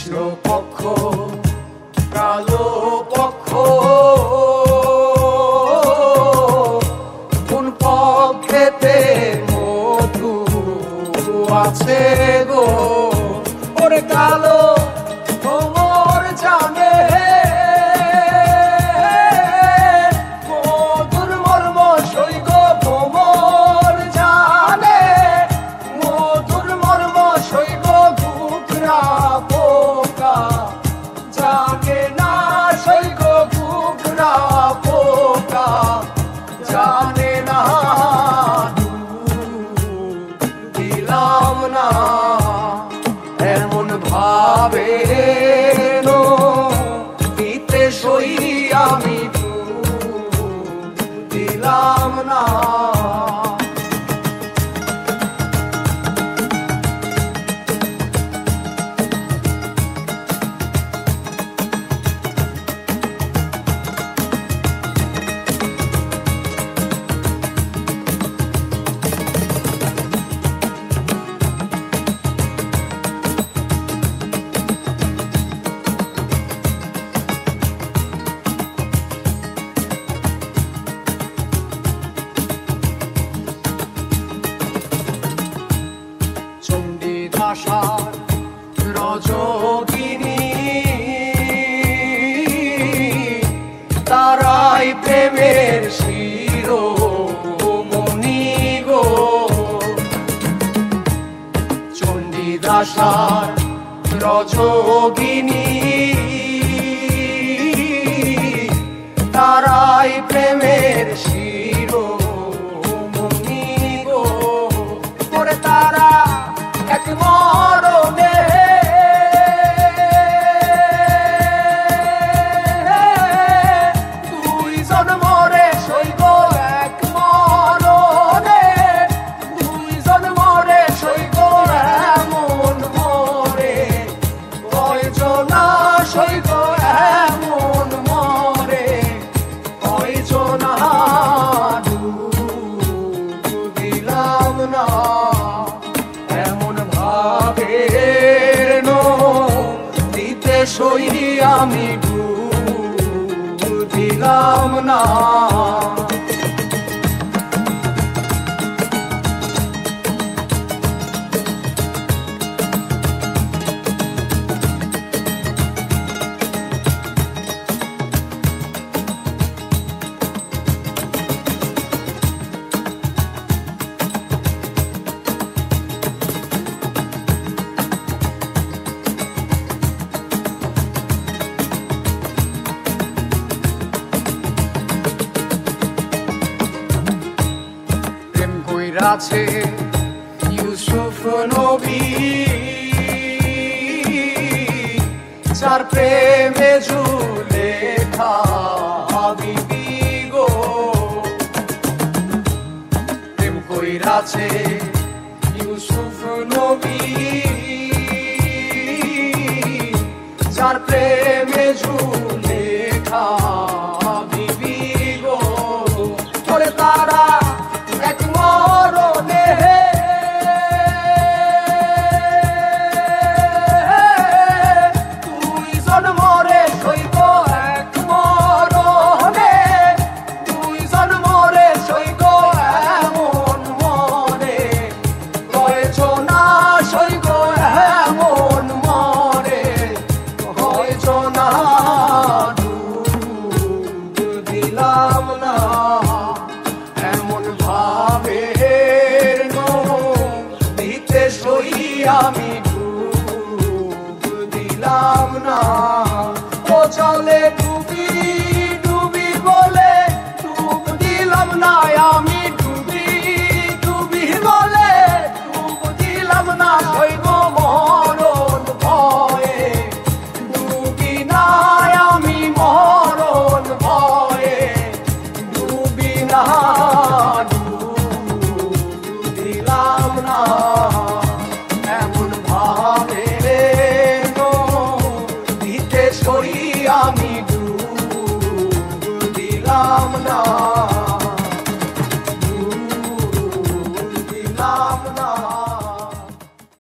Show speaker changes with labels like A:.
A: কৃষ্ণ পক্ষ কালো পক্ষ কোন পক্ষেতে মধু আছে গো ওরে কালো ভ্রমর জানে মধুর মর্ম সৈগ ভ্রমর জানে মধুর মর্ম সৈগ ঘুঘরা পোকা জানে না সৈগ ঘুঘরা পোকা জানে না দিলাম না এমন ভাবে দিতে সই আমি দিলাম না আশার রজকিনী তারাই প্রেমের শিরোমণি গো চণ্ডীদাসার রজকিনী তারাই প্রেমের শিরোমণি গো করে তারা এক মরণে দুইজন মরে সইব এক মরণে দুইজন মরে সইব এমন মরে কয়জনা সইব এমন মরে কয়জনা দিলাম না দিতে সই আমি দিলাম না আছে ইউসুফ নবী যার প্রেমে জুলেখা বিবি গো প্রেম কইরাছে ইউসুফ নবী যার প্রেমে জুলেখা বিবি গো করে তারা এক মরণে দুইজন মরে সইব এক মরণে দুইজন মরে সইব এমন মরে কয়জনা সইব এমন মরে কয়জনা দিলাম না দিতে সই আমি দিলাম না।